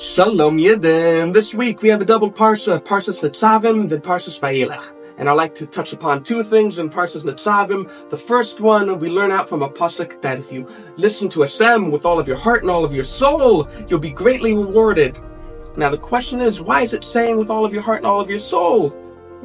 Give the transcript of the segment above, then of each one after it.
Shalom Yidden. This week we have a double Parashah, Parashas Nitzavim, then Parashas Vayelech. And I'd like to touch upon two things in Parashas Nitzavim. The first one, we learn out from a pasuk that if you listen to Hashem with all of your heart and all of your soul, you'll be greatly rewarded. Now the question is, why is it saying with all of your heart and all of your soul?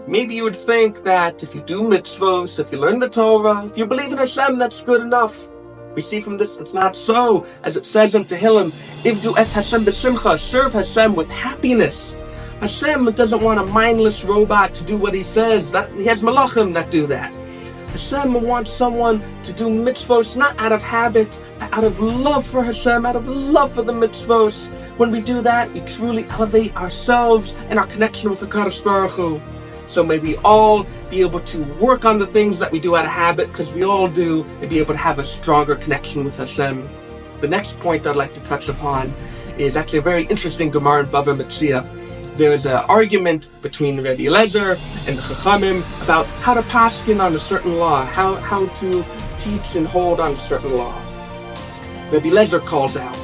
Maybe you would think that if you do mitzvos, if you learn the Torah, if you believe in Hashem, that's good enough. We see from this it's not so. As it says in Tehillim, Ivdu et Hashem b'simcha, serve Hashem with happiness. Hashem doesn't want a mindless robot to do what he says. He has malachim that do that. Hashem wants someone to do mitzvos not out of habit, but out of love for Hashem, out of love for the mitzvos. When we do that, we truly elevate ourselves and our connection with the Kadosh Baruch Hu. So may we all be able to work on the things that we do out of habit, because we all do, and be able to have a stronger connection with Hashem. The next point I'd like to touch upon is actually a very interesting Gemara in Bava Metzia. There is an argument between Rabbi Eliezer and the Chachamim about how to paskin on a certain law, how to teach and hold on a certain law. Rabbi Eliezer calls out,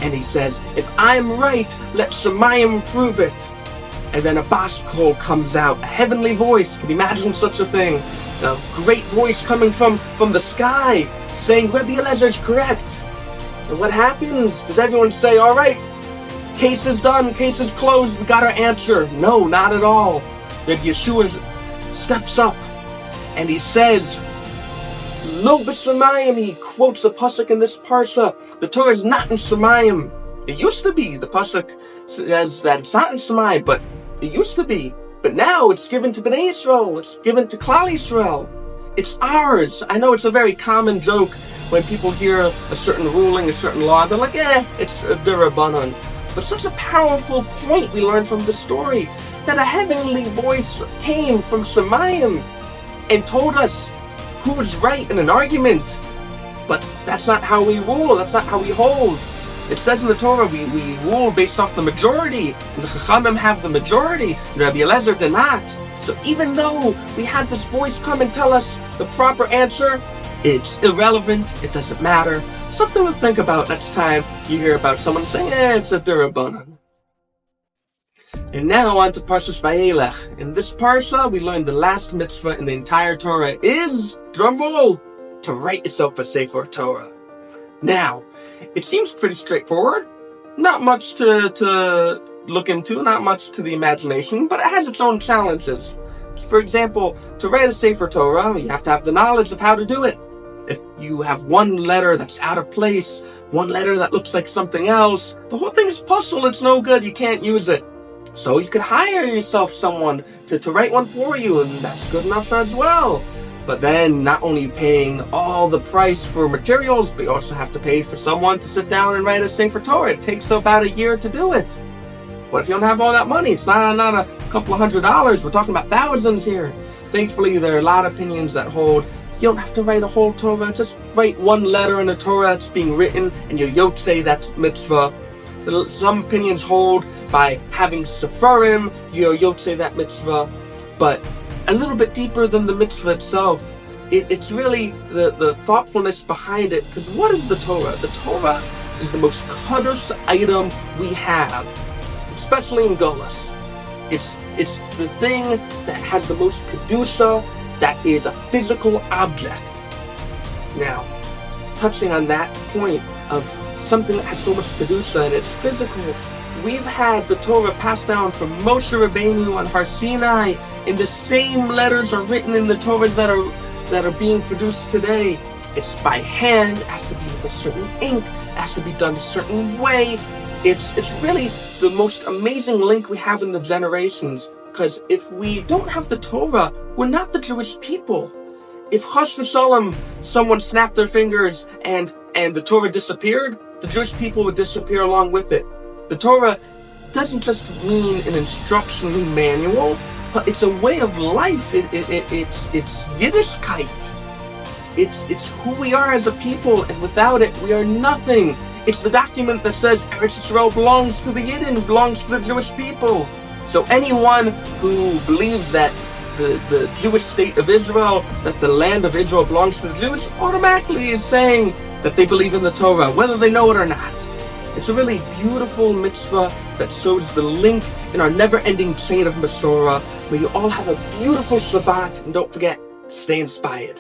and he says, if I'm right, let Shemayim prove it. And then a bas kol comes out, a heavenly voice. Can you imagine such a thing? A great voice coming from the sky, saying Rabbi Eliezer is correct. And what happens? Does everyone say, all right, case is done, case is closed, we got our answer? No, not at all. Rabbi Yeshua steps up and he says, Lo b'Shemayim. He quotes a pasuk in this parsha. The Torah is not in Shemayim. It used to be. The pasuk says that it's not in Shemayim, but it used to be. But now it's given to Bnei Yisrael. It's given to Klal Yisrael. It's ours. I know it's a very common joke when people hear a certain ruling, a certain law. They're like, it's a d'Rabbanan. But such a powerful point we learn from the story, that a heavenly voice came from Shemayim and told us who was right in an argument. But that's not how we rule. That's not how we hold. It says in the Torah we rule based off the majority, and the Chachamim have the majority, and Rabbi Eliezer did not. So even though we had this voice come and tell us the proper answer, it's irrelevant, it doesn't matter. Something to think about next time you hear about someone saying, it's a d'Rabbanan. And now on to Parashas Vayelech. In this Parashah, we learned the last mitzvah in the entire Torah is, drumroll, to write yourself a Sefer Torah. Now, it seems pretty straightforward. Not much to look into, not much to the imagination, but it has its own challenges. For example, to write a Sefer Torah, you have to have the knowledge of how to do it. If you have one letter that's out of place, one letter that looks like something else, the whole thing is puzzle, it's no good, you can't use it. So you could hire yourself someone to write one for you, and that's good enough as well. But then, not only paying all the price for materials, but you also have to pay for someone to sit down and write a Sefer Torah. It takes about a year to do it. What if you don't have all that money? It's not a couple of $100s. We're talking about thousands here. Thankfully, there are a lot of opinions that hold you don't have to write a whole Torah. Just write one letter in the Torah that's being written, and your yotzei, that's mitzvah. Some opinions hold by having sefarim, your yotzei, that mitzvah. But a little bit deeper than the mitzvah itself, it's really the thoughtfulness behind it. Because what is the Torah? The Torah is the most kadosh item we have, especially in Golus. It's the thing that has the most kedusha, that is a physical object. Now, touching on that point of something that has so much kedusha and it's physical, we've had the Torah passed down from Moshe Rabbeinu on Har Sinai, and the same letters are written in the Torahs that are being produced today. It's by hand, it has to be with a certain ink, it has to be done a certain way. It's really the most amazing link we have in the generations, because if we don't have the Torah, we're not the Jewish people. If Chas v'Shalom, someone snapped their fingers and the Torah disappeared, the Jewish people would disappear along with it. The Torah doesn't just mean an instruction manual, but it's a way of life. It's Yiddishkeit. It's who we are as a people, and without it, we are nothing. It's the document that says Eretz Yisrael belongs to the Yidden, belongs to the Jewish people. So anyone who believes that the Jewish state of Israel, that the land of Israel belongs to the Jews, automatically is saying that they believe in the Torah, whether they know it or not. It's a really beautiful mitzvah that shows the link in our never-ending chain of Masorah. May you all have a beautiful Shabbat, and don't forget to stay inspired.